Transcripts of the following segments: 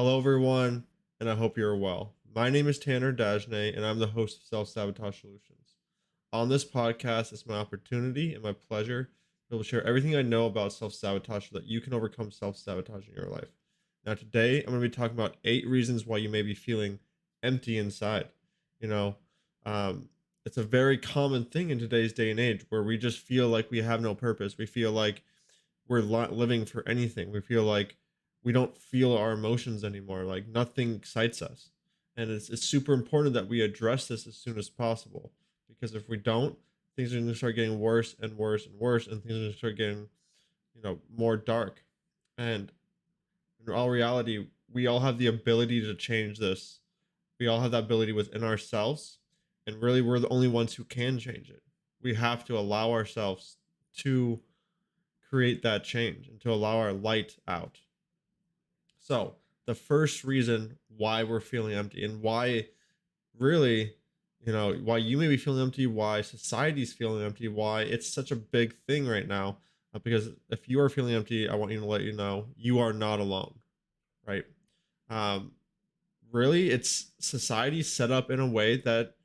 Hello, everyone, and I hope you're well. My name is Tanner Dagenais, and I'm the host of Self-Sabotage Solutions. On this podcast, it's my opportunity and my pleasure to be able to share everything I know about self-sabotage so that you can overcome self-sabotage in your life. Now, today, I'm going to be talking about 8 reasons why you may be feeling empty inside. You know, um, it's a very common thing in today's day and age where we just feel like we have no purpose. We feel like we're living for anything. We feel like we don't feel our emotions anymore. Like nothing excites us, and it's super important that we address this as soon as possible. Because if we don't, things are going to start getting worse and worse and worse, and things are going to start getting, more dark. And in all reality, we all have the ability to change this. We all have that ability within ourselves, and really, we're the only ones who can change it. We have to allow ourselves to create that change and to allow our light out. So, the first reason why we're feeling empty and why really, why you may be feeling empty, why society's feeling empty, why it's such a big thing right now. Because if you are feeling empty, I want you to let you know you are not alone, right? Um, Really, it's society set up in a way that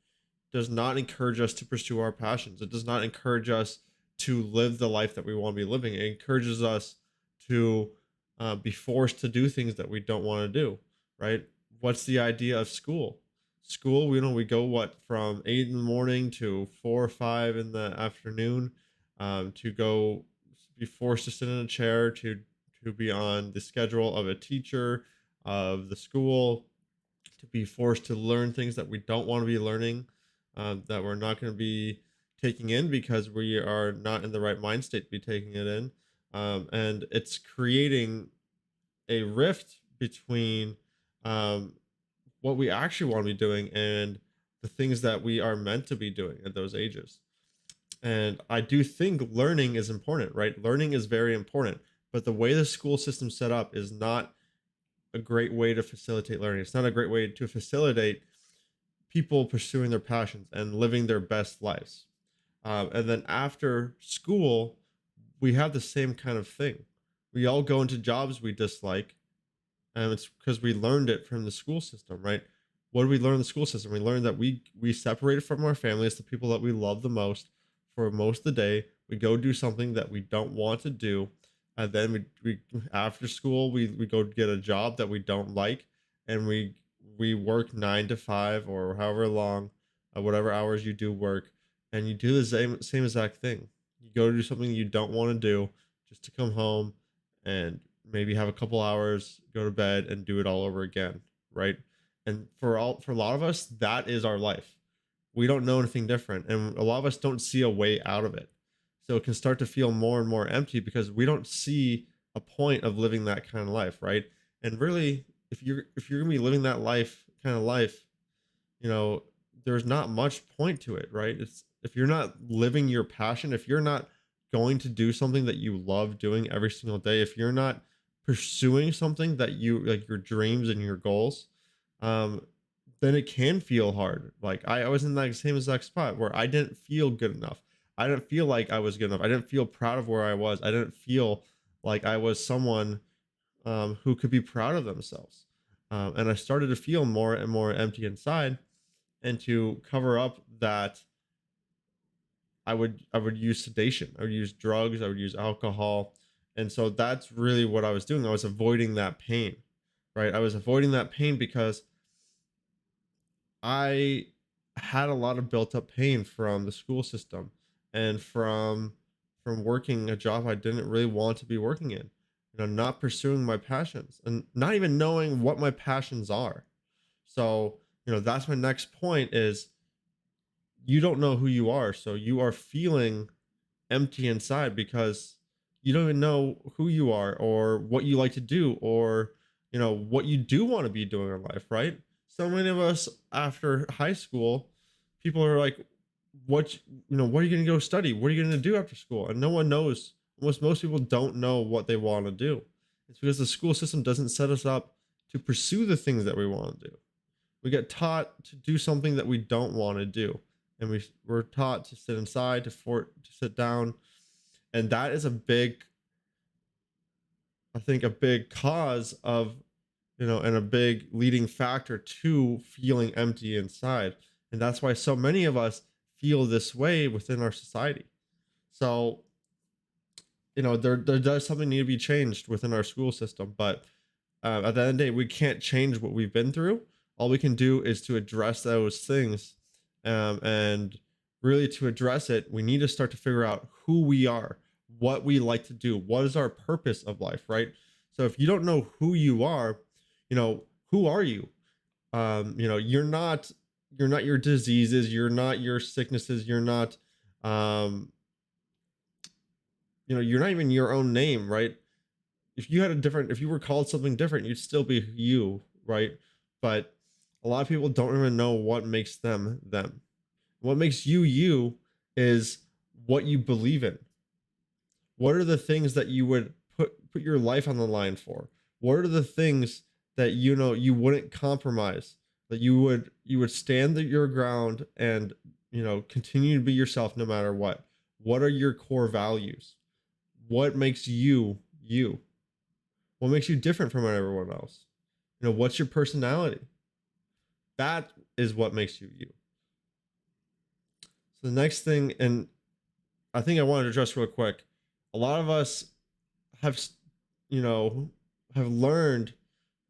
does not encourage us to pursue our passions. It does not encourage us to live the life that we want to be living. It encourages us to be forced to do things that we don't want to do. Right? What's the idea of school? School, we go what from 8 in the morning to 4 or 5 in the afternoon, to go be forced to sit in a chair to be on the schedule of a teacher of the school, to be forced to learn things that we don't want to be learning, that we're not going to be taking in because we are not in the right mind state to be taking it in. And it's creating a rift between um, what we actually want to be doing and the things that we are meant to be doing at those ages. And I do think learning is important, right? Learning is very important, but the way the school system's set up is not a great way to facilitate learning. It's not a great way to facilitate people pursuing their passions and living their best lives. And then after school, we have the same kind of thing. We all go into jobs we dislike, and it's because we learned it from the school system, right? What did we learn in the school system? We learned that we separated from our families, the people that we love the most, for most of the day. We go do something that we don't want to do, and then we after school we go get a job that we don't like, and we work 9 to 5 or however long, whatever hours you do work, and you do the same exact thing. You go to do something you don't want to do just to come home and maybe have a couple hours, go to bed, and do it all over again, right? And for a lot of us, that is our life. We don't know anything different, and a lot of us don't see a way out of it. So it can start to feel more and more empty because we don't see a point of living that kind of life, right? And really, if you're gonna be living that life, you know, there's not much point to it, right? It's if you're not living your passion, if you're not going to do something that you love doing every single day, if you're not pursuing something that you like, your dreams and your goals, um, then it can feel hard. Like I was in that same exact spot where I didn't feel good enough. I didn't feel like I was good enough. I didn't feel proud of where I was. I didn't feel like I was someone who could be proud of themselves. And I started to feel more and more empty inside. And to cover up that, I would use sedation. I would use drugs. I would use alcohol. And so that's really what I was doing. I was avoiding that pain, right? I was avoiding that pain because I had a lot of built up pain from the school system and from working a job I didn't really want to be working in. Not pursuing my passions and not even knowing what my passions are. So, that's my next point is you don't know who you are. So you are feeling empty inside because you don't even know who you are or what you like to do or what you do want to be doing in life, right? So many of us after high school, people are like, what are you going to go study? What are you going to do after school? And no one knows. Most people don't know what they want to do. It's because the school system doesn't set us up to pursue the things that we want to do. We get taught to do something that we don't want to do, and we're taught to sit inside, to sit down, and that is a big, I think, a big cause of and a big leading factor to feeling empty inside. And that's why so many of us feel this way within our society. So, there does something need to be changed within our school system, but at the end of the day, we can't change what we've been through. All we can do is to address those things, and really to address it, we need to start to figure out who we are, what we like to do, what is our purpose of life, right? So if you don't know who you are, who are you? You're not your diseases, you're not your sicknesses, you're not um, you're not even your own name, right? If you were called something different, you'd still be you, right? But a lot of people don't even know what makes them them. What makes you you is what you believe in. What are the things that you would put your life on the line for? What are the things that you wouldn't compromise, that you would stand your ground and continue to be yourself no matter what? What are your core values? What makes you you? What makes you different from everyone else? What's your personality? That is what makes you you. So the next thing, and I think I wanted to address real quick, a lot of us have, you know, have learned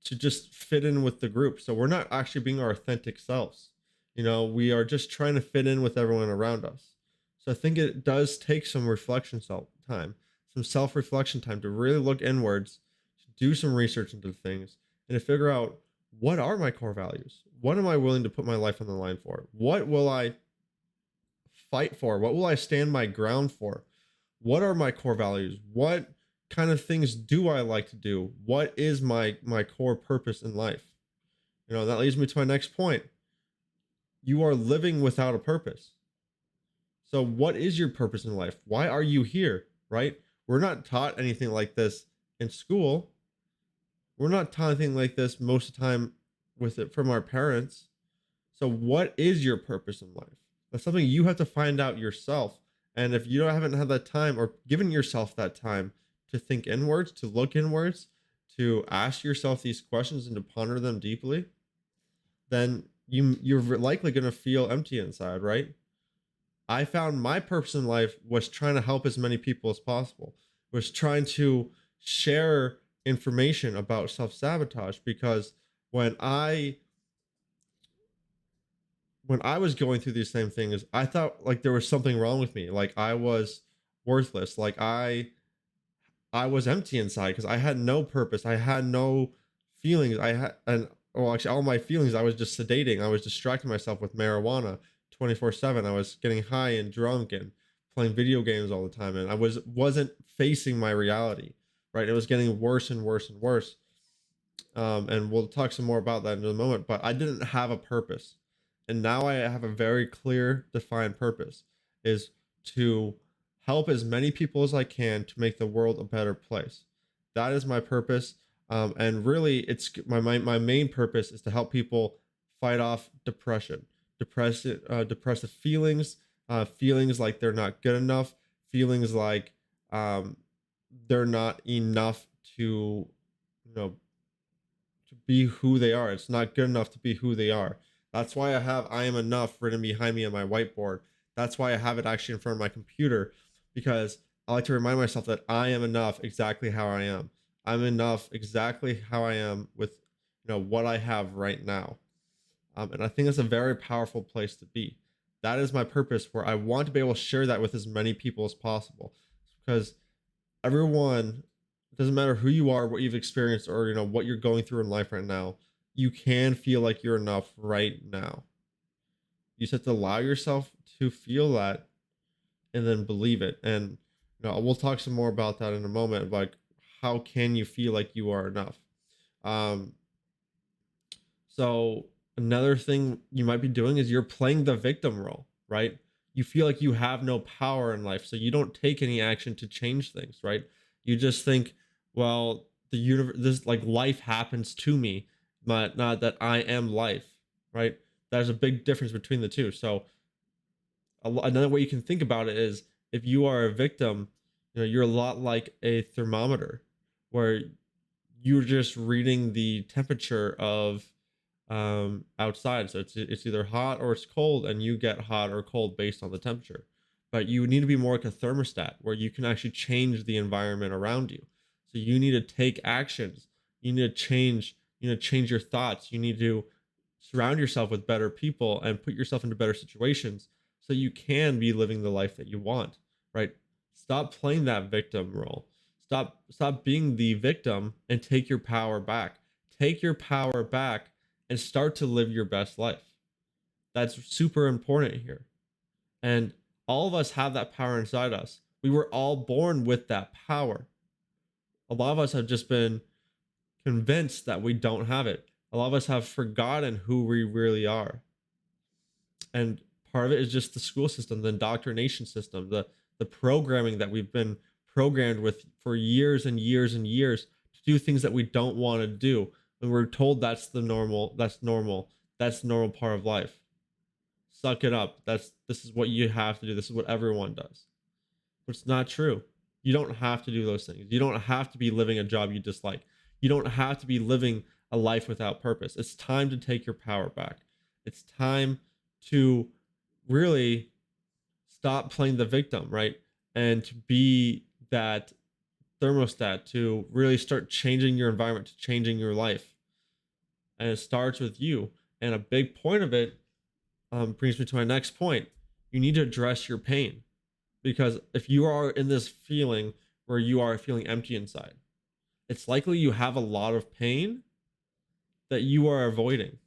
to just fit in with the group. So we're not actually being our authentic selves. We are just trying to fit in with everyone around us. So I think it does take some time, some self-reflection time to really look inwards, to do some research into things, and to figure out, what are my core values? What am I willing to put my life on the line for? What will I fight for? What will I stand my ground for? What are my core values? What kind of things do I like to do? What is my core purpose in life? That leads me to my next point. You are living without a purpose. So what is your purpose in life? Why are you here, right? We're not taught anything like this in school. We're not taught anything like this most of the time with it from our parents. So what is your purpose in life? That's something you have to find out yourself. And if you haven't had that time or given yourself that time to think inwards, to look inwards, to ask yourself these questions and to ponder them deeply, then you're likely going to feel empty inside, right? I found my purpose in life was trying to help as many people as possible, was trying to share information about self-sabotage, because when I when I was going through these same things, I thought like there was something wrong with me. Like I was worthless. Like I was empty inside because I had no purpose. I had no feelings. Actually, all my feelings I was just sedating. I was distracting myself with marijuana 24/7. I was getting high and drunk and playing video games all the time, and I wasn't facing my reality. Right, it was getting worse and worse and worse. And we'll talk some more about that in a moment. But I didn't have a purpose, and now I have a very clear, defined purpose: is to help as many people as I can to make the world a better place. That is my purpose, and really, it's my main purpose is to help people fight off depression, depressive feelings, feelings like they're not good enough, feelings like um, they're not enough to you know to be who they are. It's not good enough to be who they are. That's why I have I am enough written behind me on my whiteboard. That's why I have it actually in front of my computer, because I like to remind myself that I am enough exactly how I am. I'm enough exactly how I am with what I have right now. And I think that's a very powerful place to be. That is my purpose, where I want to be able to share that with as many people as possible, because everyone, it doesn't matter who you are, what you've experienced, or what you're going through in life right now, you can feel like you're enough right now. You just have to allow yourself to feel that and then believe it. And we'll talk some more about that in a moment, like how can you feel like you are enough. um So another thing you might be doing is you're playing the victim role, right? You feel like you have no power in life, so you don't take any action to change things, right? You just think, well, the universe, this like life happens to me, but not that I am life, right? There's a big difference between the two. So another way you can think about it is, if you are a victim, you're a lot like a thermometer, where you're just reading the temperature of outside. So it's either hot or it's cold, and you get hot or cold based on the temperature. But you need to be more like a thermostat where you can actually change the environment around you. So you need to take actions. You need to change, change your thoughts. You need to surround yourself with better people and put yourself into better situations so you can be living the life that you want, right? Stop playing that victim role. Stop being the victim and take your power back. Take your power back and start to live your best life. That's super important here. And all of us have that power inside us. We were all born with that power. A lot of us have just been convinced that we don't have it. A lot of us have forgotten who we really are. And part of it is just the school system, the indoctrination system, the programming that we've been programmed with for years and years and years to do things that we don't want to do. And we're told that's the normal, that's normal, that's the normal part of life. Suck it up. This is what you have to do. This is what everyone does. But it's not true. You don't have to do those things. You don't have to be living a job you dislike. You don't have to be living a life without purpose. It's time to take your power back. It's time to really stop playing the victim, right? And to be that thermostat, to really start changing your environment, to changing your life. And it starts with you. And a big point of it brings me to my next point. You need to address your pain, because if you are in this feeling where you are feeling empty inside, it's likely you have a lot of pain that you are avoiding,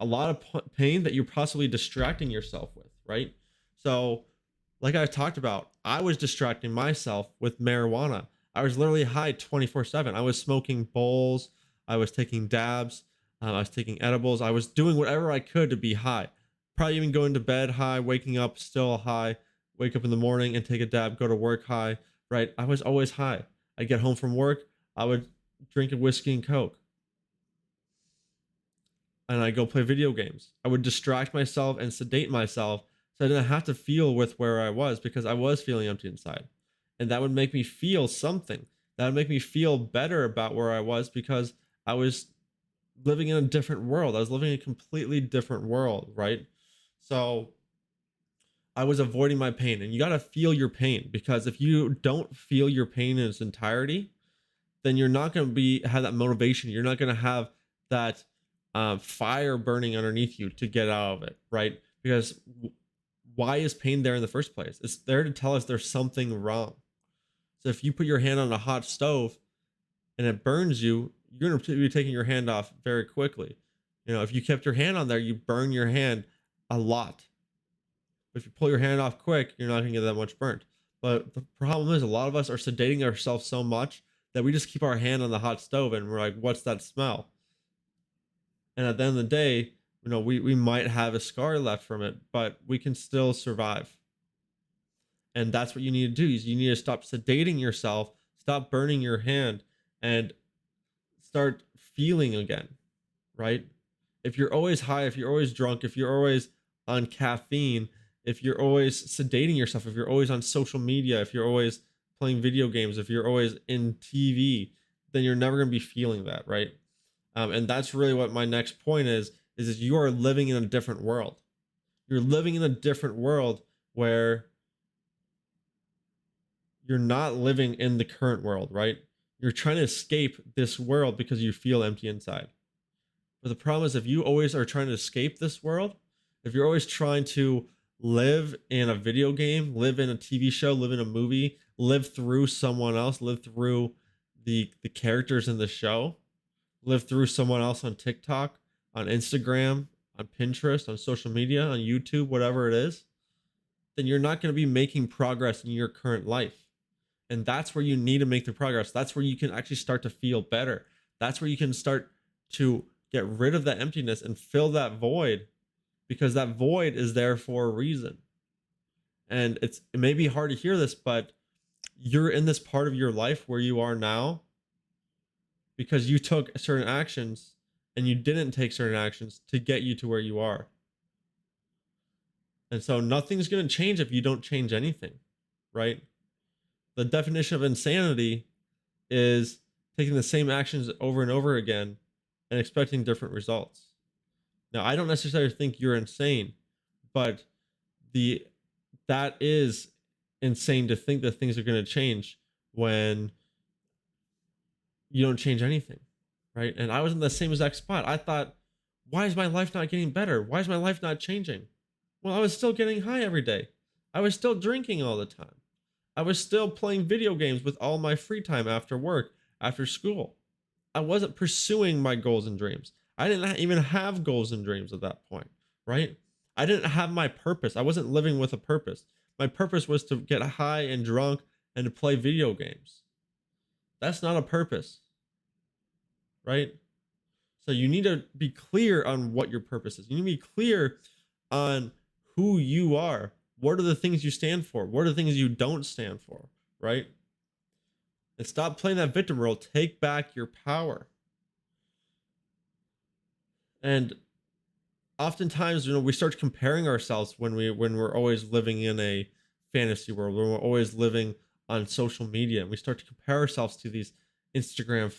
a lot of pain that you're possibly distracting yourself with, right? So, like I talked about, I was distracting myself with marijuana. I was literally high 24/7. I was smoking bowls, I was taking dabs, I was taking edibles, I was doing whatever I could to be high. Probably even going to bed high, waking up still high, wake up in the morning and take a dab, go to work high, right? I was always high. I'd get home from work, I would drink a whiskey and Coke, and I'd go play video games. I would distract myself and sedate myself so I didn't have to feel with where I was, because I was feeling empty inside. And that would make me feel something. That would make me feel better about where I was, because I was living in a different world. I was living in a completely different world, right? So I was avoiding my pain. And you got to feel your pain, because if you don't feel your pain in its entirety, then you're not going to have that motivation. You're not going to have that fire burning underneath you to get out of it, right? Because why is pain there in the first place? It's there to tell us there's something wrong. So if you put your hand on a hot stove and it burns you, you're going to be taking your hand off very quickly. If you kept your hand on there, you burn your hand a lot. If you pull your hand off quick, you're not going to get that much burnt. But the problem is, a lot of us are sedating ourselves so much that we just keep our hand on the hot stove and we're like, what's that smell? And at the end of the day, we might have a scar left from it, but we can still survive. And that's what you need to do, is you need to stop sedating yourself, stop burning your hand, and start feeling again, right? If you're always high, if you're always drunk, if you're always on caffeine, if you're always sedating yourself, if you're always on social media, if you're always playing video games, if you're always in TV, then you're never going to be feeling that, right? And that's really what my next point is you are living in a different world. You're living in a different world where you're not living in the current world, right? You're trying to escape this world because you feel empty inside. But the problem is, if you always are trying to escape this world, if you're always trying to live in a video game, live in a TV show, live in a movie, live through someone else, live through the characters in the show, live through someone else on TikTok, on Instagram, on Pinterest, on social media, on YouTube, whatever it is, then you're not going to be making progress in your current life. And that's where you need to make the progress. That's where you can actually start to feel better. That's where you can start to get rid of that emptiness and fill that void, because that void is there for a reason. And it may be hard to hear this, but you're in this part of your life where you are now because you took certain actions and you didn't take certain actions to get you to where you are. And so nothing's going to change if you don't change anything, right? The definition of insanity is taking the same actions over and over again and expecting different results. Now, I don't necessarily think you're insane, but the that is insane to think that things are going to change when you don't change anything, right? And I was in the same exact spot. I thought, why is my life not getting better? Why is my life not changing? Well, I was still getting high every day. I was still drinking all the time. I was still playing video games with all my free time after work, after school. I wasn't pursuing my goals and dreams. I didn't even have goals and dreams at that point, right? I didn't have my purpose. I wasn't living with a purpose. My purpose was to get high and drunk and to play video games. That's not a purpose, right? So you need to be clear on what your purpose is. You need to be clear on who you are. What are the things you stand for? What are the things you don't stand for, right? And stop playing that victim role. Take back your power. And oftentimes, we start comparing ourselves when we're always living in a fantasy world, when we're always living on social media, and we start to compare ourselves to these Instagram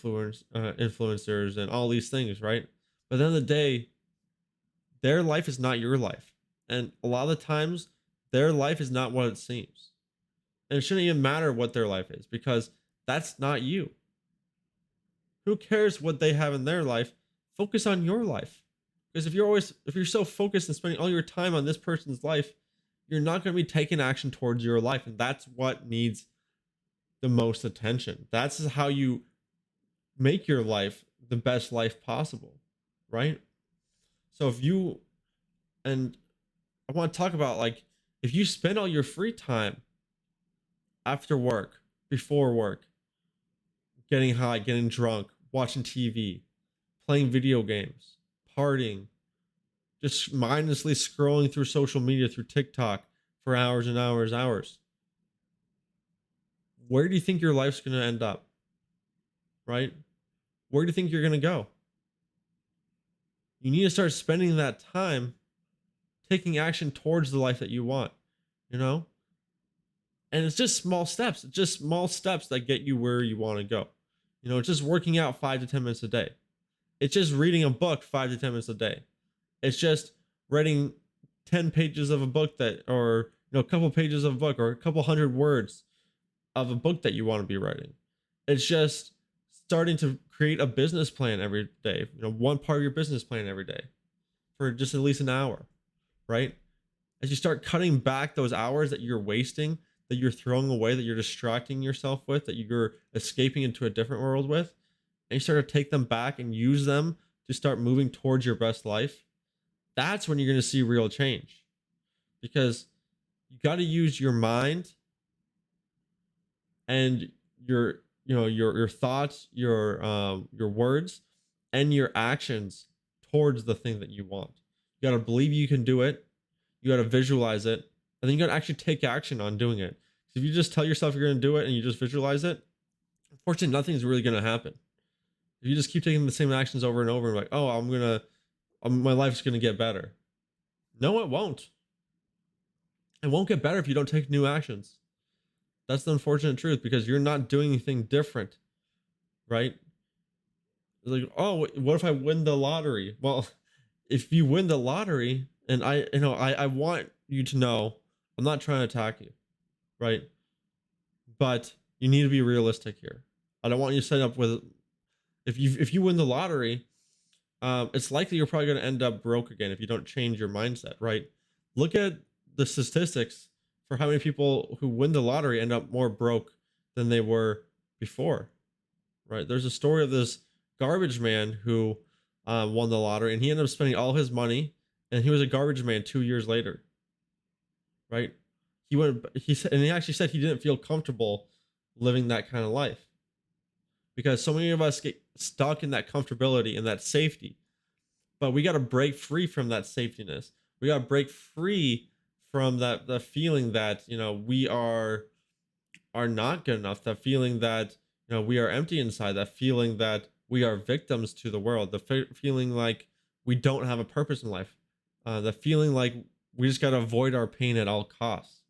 influencers and all these things, right? But at the end of the day, their life is not your life, and a lot of the times, their life is not what it seems, and it shouldn't even matter what their life is because that's not you. Who cares what they have in their life? Focus on your life. Because if you're so focused and spending all your time on this person's life, you're not going to be taking action towards your life. And that's what needs the most attention. That's how you make your life the best life possible, right? So and I want to talk about, like, if you spend all your free time after work, before work, getting high, getting drunk, watching TV, playing video games, partying, just mindlessly scrolling through social media, through TikTok for hours and hours, where do you think your life's going to end up? Right? Where do you think you're going to go? You need to start spending that time taking action towards the life that you want, you know? And it's just small steps. It's just small steps that get you where you want to go. It's just working out 5 to 10 minutes a day. It's just reading a book 5 to 10 minutes a day. It's just writing 10 pages of a book or a couple pages of a book, or a couple hundred words of a book that you want to be writing. It's just starting to create a business plan every day, one part of your business plan every day for just at least an hour, right? As you start cutting back those hours that you're wasting, that you're throwing away, that you're distracting yourself with, that you're escaping into a different world with, and you start to take them back and use them to start moving towards your best life, that's when you're going to see real change. Because you got to use your mind and your thoughts, your words, and your actions towards the thing that you want. You got to believe you can do it. You got to visualize it, and then you got to actually take action on doing it. So if you just tell yourself you're going to do it and you just visualize it, unfortunately, nothing's really going to happen. If you just keep taking the same actions over and over, and like, oh, my life's going to get better. No, it won't. It won't get better if you don't take new actions. That's the unfortunate truth, because you're not doing anything different, right? It's like, oh, what if I win the lottery? Well, if you win the lottery, and I want you to know, I'm not trying to attack you, right? But you need to be realistic here. I don't want you to set up with, if you win the lottery, it's likely you're probably going to end up broke again if you don't change your mindset, right? Look at the statistics for how many people who win the lottery end up more broke than they were before, right? There's a story of this garbage man who won the lottery, and he ended up spending all his money, and he was a garbage man 2 years later, right? He actually said he didn't feel comfortable living that kind of life, because so many of us get stuck in that comfortability and that safety. But we got to break free from that safetiness. We got to break free from the feeling that we are not good enough, that feeling that we are empty inside, that feeling that we are victims to the world, the feeling like we don't have a purpose in life, the feeling like we just got to avoid our pain at all costs.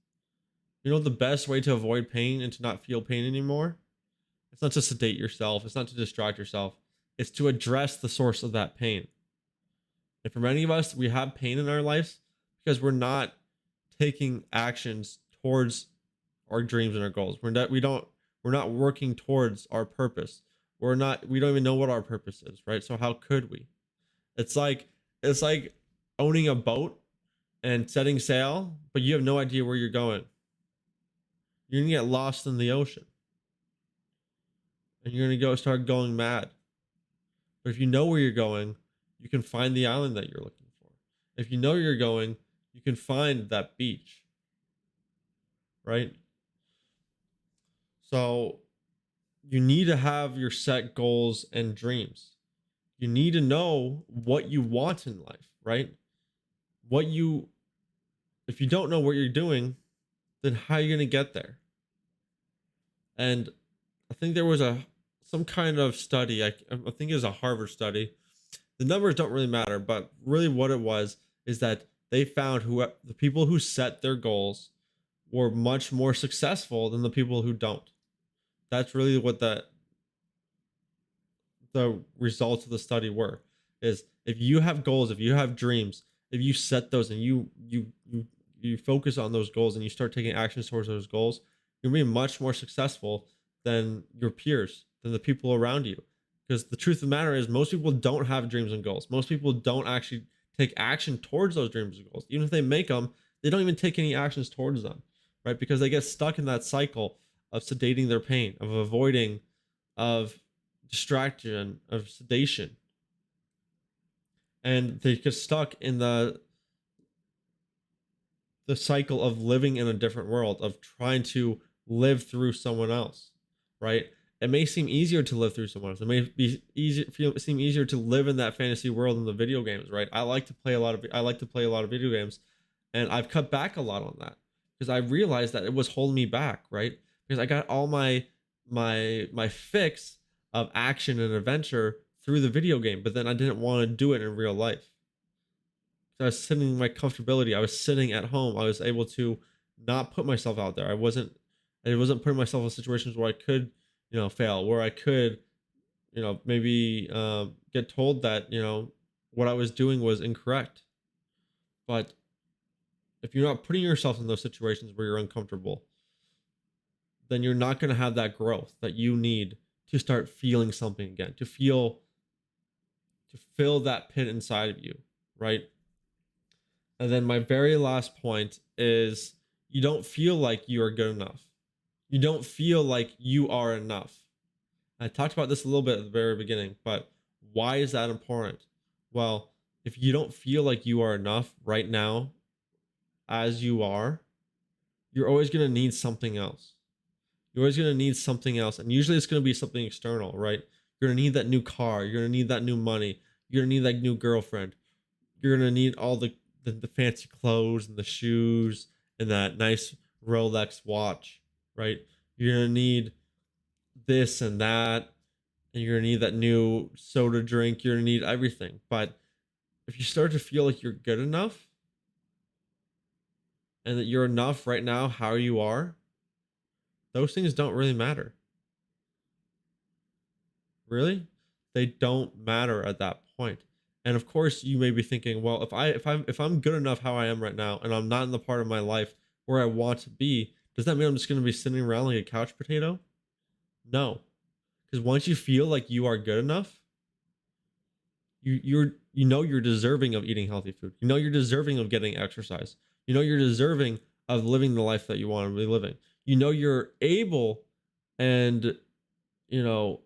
The best way to avoid pain and to not feel pain anymore It's not to sedate yourself. It's not to distract yourself. It's to address the source of that pain. And for many of us, we have pain in our lives because we're not taking actions towards our dreams and our goals. We're not working towards our purpose. We don't even know what our purpose is, right? So how could we? It's like it's like owning a boat and setting sail, but you have no idea where you're going. You're gonna get lost in the ocean and you're gonna go start going mad. But if you know where you're going, you can find the island that you're looking for. If you know where you're going, you can find that beach, right? So you need to have your set goals and dreams. You need to know what you want in life, right? What you, if you don't know what you're doing, then how are you going to get there? And I think there was some kind of study, I think it was a Harvard study. The numbers don't really matter, but really what it was is that they found the people who set their goals were much more successful than the people who don't. That's really what the results of the study were. Is if you have goals, if you have dreams, if you set those and you focus on those goals and you start taking actions towards those goals, you're gonna be much more successful than your peers, than the people around you. Because the truth of the matter is most people don't have dreams and goals. Most people don't actually take action towards those dreams and goals. Even if they make them, they don't even take any actions towards them, right? Because they get stuck in that cycle of sedating their pain, of avoiding, of distraction, of sedation. And they get stuck in the cycle of living in a different world, of trying to live through someone else, right? It may seem easier to live through someone else. It may be seem easier to live in that fantasy world in the video games, right? I like to play a lot of video games, and I've cut back a lot on that because I realized that it was holding me back, right? Because I got all my fix of action and adventure through the video game, but then I didn't want to do it in real life. So I was sitting in my comfortability. I was sitting at home. I was able to not put myself out there. I wasn't putting myself in situations where I could, fail, where I could, maybe get told that, what I was doing was incorrect. But if you're not putting yourself in those situations where you're uncomfortable, then you're not going to have that growth that you need to start feeling something again, to fill that pit inside of you, right? And then my very last point is you don't feel like you are good enough. You don't feel like you are enough. I talked about this a little bit at the very beginning, but why is that important? Well, if you don't feel like you are enough right now as you are, you're always going to need something else. You're always going to need something else. And usually it's going to be something external, right? You're going to need that new car. You're going to need that new money. You're going to need that new girlfriend. You're going to need all the fancy clothes and the shoes and that nice Rolex watch, right? You're going to need this and that. And you're going to need that new soda drink. You're going to need everything. But if you start to feel like you're good enough and that you're enough right now, how you are, those things don't really matter. Really? They don't matter at that point. And of course, you may be thinking, well, if I'm good enough how I am right now, and I'm not in the part of my life where I want to be, does that mean I'm just going to be sitting around like a couch potato? No, because once you feel like you are good enough, you're deserving of eating healthy food. You know you're deserving of getting exercise. You know you're deserving of living the life that you want to be living. You know you're able, and you're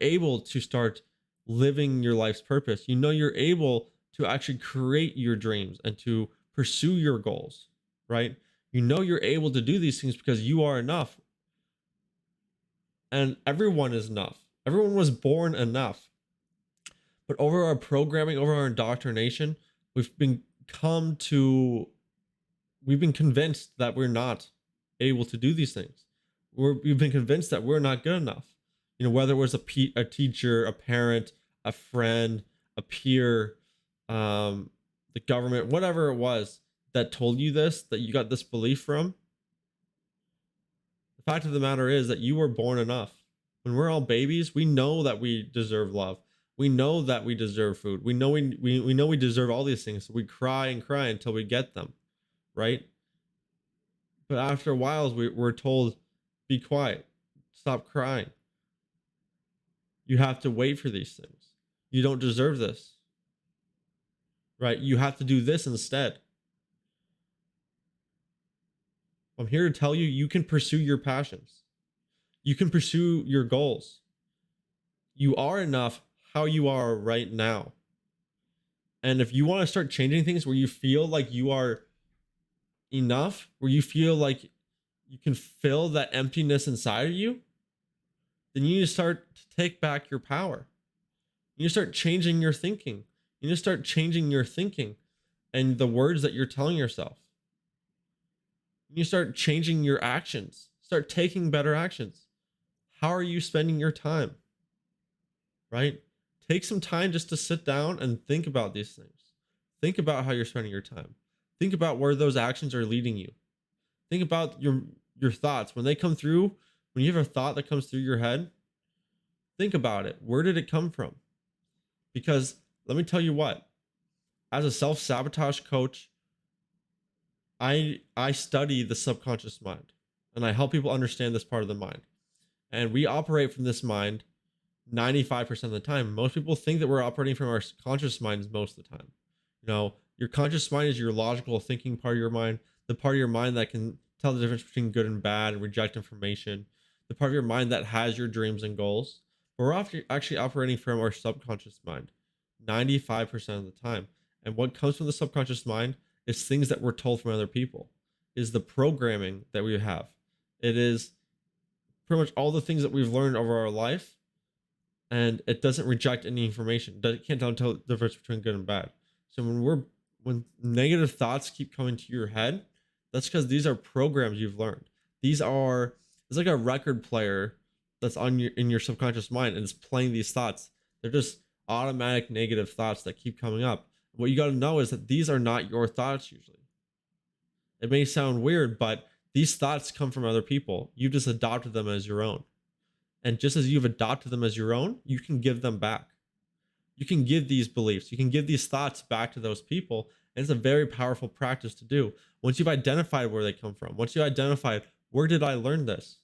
able to start living your life's purpose. You know you're able to actually create your dreams and to pursue your goals, right? You know you're able to do these things because you are enough, and everyone is enough. Everyone was born enough. But over our programming, over our indoctrination, come to we've been convinced that we're not able to do these things. We've been convinced that we're not good enough. Whether it was a teacher, a parent, a friend, a peer, the government, whatever it was that told you this, that you got this belief from. The fact of the matter is that you were born enough. When we're all babies, we know that we deserve love. We know that we deserve food. We know we know we deserve all these things. So we cry and cry until we get them, right? But after a while, we're told, be quiet, stop crying. You have to wait for these things. You don't deserve this, right? You have to do this instead. I'm here to tell you, you can pursue your passions. You can pursue your goals. You are enough how you are right now. And if you want to start changing things where you feel like you are enough, where you feel like you can fill that emptiness inside of you, then you need to start to take back your power. You need to start changing your thinking. You need to start changing your thinking and the words that you're telling yourself. You need to start changing your actions. Start taking better actions. How are you spending your time? Right? Take some time just to sit down and think about these things. Think about how you're spending your time. Think about where those actions are leading you. Think about your thoughts. When they come through, when you have a thought that comes through your head, think about it. Where did it come from? Because let me tell you what, as a self-sabotage coach, I study the subconscious mind and I help people understand this part of the mind. And we operate from this mind 95% of the time. Most people think that we're operating from our conscious minds most of the time. You know, your conscious mind is your logical thinking part of your mind, the part of your mind that can tell the difference between good and bad and reject information, the part of your mind that has your dreams and goals. But we're actually operating from our subconscious mind 95% of the time. And what comes from the subconscious mind is things that we're told from other people, is the programming that we have. It is pretty much all the things that we've learned over our life, and it doesn't reject any information. It can't tell the difference between good and bad. So when negative thoughts keep coming to your head, that's because these are programs you've learned. It's like a record player that's in your subconscious mind, and it's playing these thoughts. They're just automatic negative thoughts that keep coming up. What you got to know is that these are not your thoughts usually. It may sound weird, but these thoughts come from other people. You just adopted them as your own. And just as you've adopted them as your own, you can give them back. You can give these beliefs, you can give these thoughts back to those people. And it's a very powerful practice to do. Once you've identified where they come from, once you identified, where did I learn this?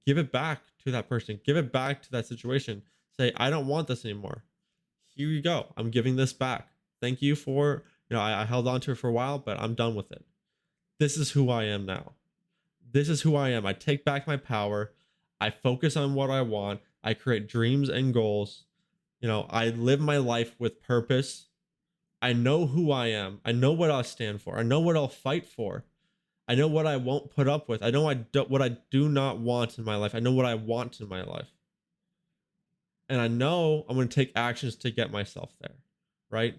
Give it back to that person. Give it back to that situation. Say, I don't want this anymore. Here you go. I'm giving this back. Thank you for, I held on to it for a while, but I'm done with it. This is who I am now. This is who I am. I take back my power. I focus on what I want. I create dreams and goals. I live my life with purpose. I know who I am. I know what I'll stand for. I know what I'll fight for. I know what I won't put up with. I know what I do not want in my life. I know what I want in my life. And I know I'm going to take actions to get myself there, right?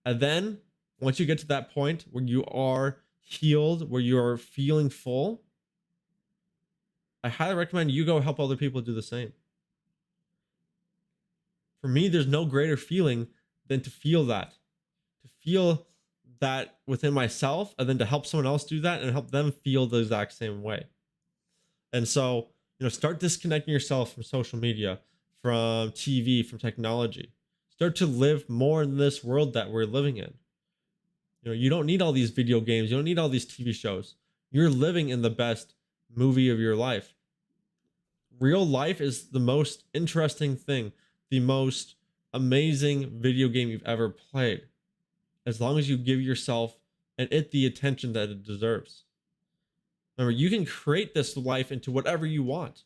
And then once you get to that point where you are healed, where you are feeling full, I highly recommend you go help other people do the same. For me, there's no greater feeling than to feel that within myself, and then to help someone else do that and help them feel the exact same way. And so, start disconnecting yourself from social media, from TV, from technology. Start to live more in this world that we're living in. You don't need all these video games. You don't need all these TV shows. You're living in the best movie of your life. Real life is the most interesting thing, the most amazing video game you've ever played, as long as you give yourself and it the attention that it deserves. Remember, you can create this life into whatever you want.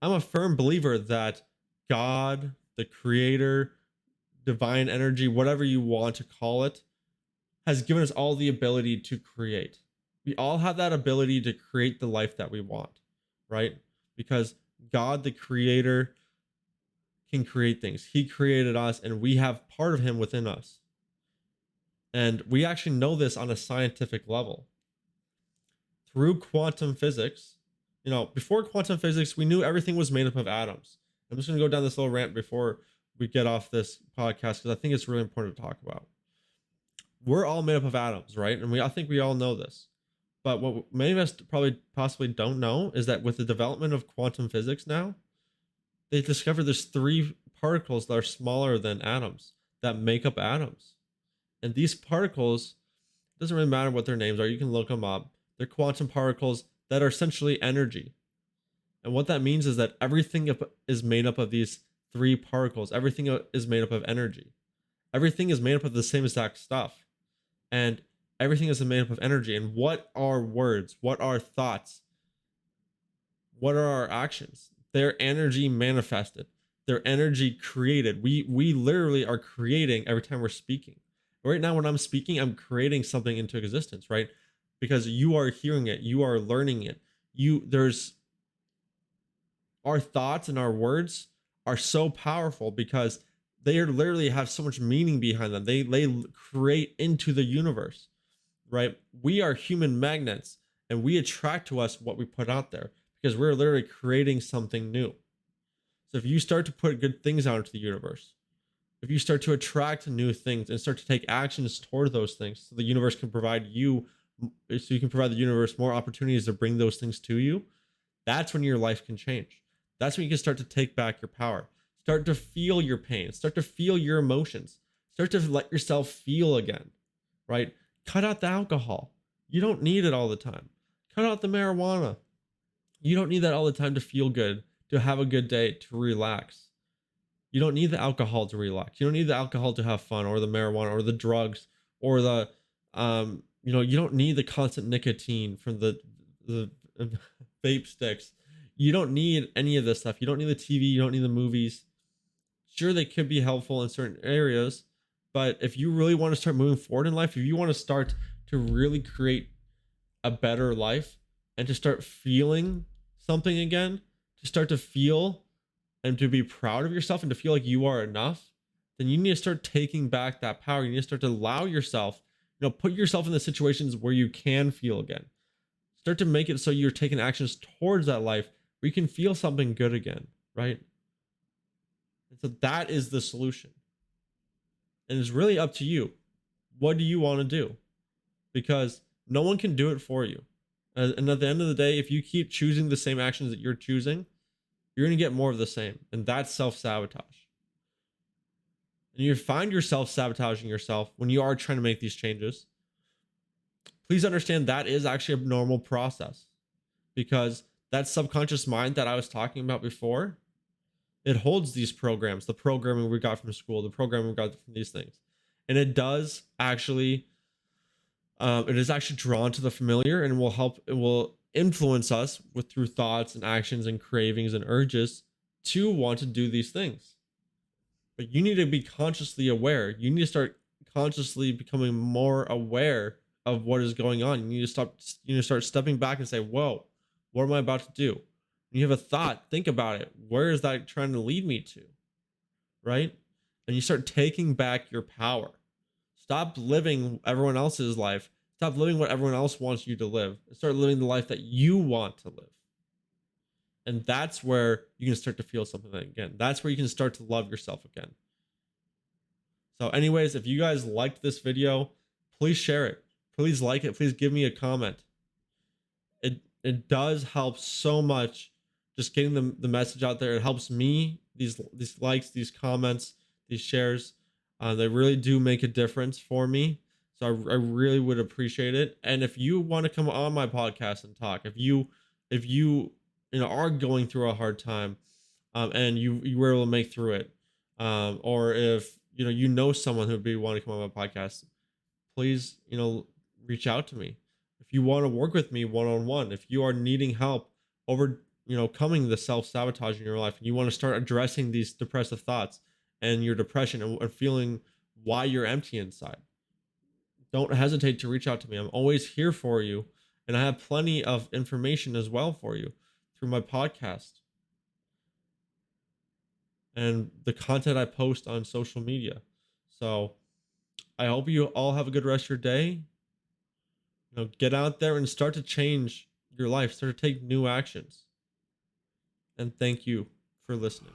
I'm a firm believer that God, the creator, divine energy, whatever you want to call it, has given us all the ability to create. We all have that ability to create the life that we want, right? Because God, the creator, can create things. He created us, and we have part of him within us. And we actually know this on a scientific level. Through quantum physics, before quantum physics, we knew everything was made up of atoms. I'm just going to go down this little rant before we get off this podcast, because I think it's really important to talk about. We're all made up of atoms, right? And I think we all know this. But what many of us probably possibly don't know is that with the development of quantum physics now, they discovered there's three particles that are smaller than atoms that make up atoms. And these particles, doesn't really matter what their names are, you can look them up. They're quantum particles that are essentially energy. And what that means is that everything is made up of these three particles. Everything is made up of energy. Everything is made up of the same exact stuff. And everything is made up of energy. And what are words? What are thoughts? What are our actions? They're energy manifested. They're energy created. We literally are creating every time we're speaking. Right now, when I'm speaking, I'm creating something into existence, right? Because you are hearing it, you are learning it. There's our thoughts and our words are so powerful because they literally have so much meaning behind them. They create into the universe, right? We are human magnets and we attract to us what we put out there because we're literally creating something new. So if you start to put good things out into the universe, if you start to attract new things and start to take actions toward those things, so the universe can provide you, so you can provide the universe more opportunities to bring those things to you, that's when your life can change. That's when you can start to take back your power. Start to feel your pain. Start to feel your emotions. Start to let yourself feel again, right? Cut out the alcohol. You don't need it all the time. Cut out the marijuana. You don't need that all the time to feel good, to have a good day, to relax. You don't need the alcohol to relax. You don't need the alcohol to have fun, or the marijuana, or the drugs, or the you don't need the constant nicotine from the vape sticks. You don't need any of this stuff. You don't need the TV, you don't need the movies. Sure, they could be helpful in certain areas, but if you really want to start moving forward in life, if you want to start to really create a better life and to start feeling something again, to start to feel and to be proud of yourself and to feel like you are enough, then you need to start taking back that power. You need to start to allow yourself, put yourself in the situations where you can feel again. Start to make it so you're taking actions towards that life where you can feel something good again, right? And so that is the solution. And it's really up to you. What do you want to do? Because no one can do it for you. And at the end of the day, if you keep choosing the same actions that you're choosing, you're going to get more of the same. And that's self-sabotage. And you find yourself sabotaging yourself when you are trying to make these changes. Please understand that is actually a normal process, because that subconscious mind that I was talking about before, it holds these programs, the programming we got from school, the programming we got from these things. And it does actually, it is actually drawn to the familiar and it will influence us through thoughts and actions and cravings and urges to want to do these things. But you need to be consciously aware. You need to start consciously becoming more aware of what is going on. You need to start stepping back and say, whoa, what am I about to do? When you have a thought, think about it. Where is that trying to lead me to? Right? And you start taking back your power. Stop living everyone else's life. Stop living what everyone else wants you to live. Start living the life that you want to live. And that's where you can start to feel something again. That's where you can start to love yourself again. So anyways, if you guys liked this video, please share it. Please like it. Please give me a comment. It does help so much just getting the message out there. It helps me. These likes, these comments, these shares, they really do make a difference for me. So I really would appreciate it. And if you want to come on my podcast and talk, if you are going through a hard time, and you were able to make through it, or if someone who would be wanting to come on my podcast, please reach out to me. If you want to work with me one-on-one, if you are needing help overcoming the self-sabotage in your life, and you want to start addressing these depressive thoughts and your depression and feeling why you're empty inside, don't hesitate to reach out to me. I'm always here for you, and I have plenty of information as well for you through my podcast and the content I post on social media. So I hope you all have a good rest of your day. Get out there and start to change your life, start to take new actions. And thank you for listening.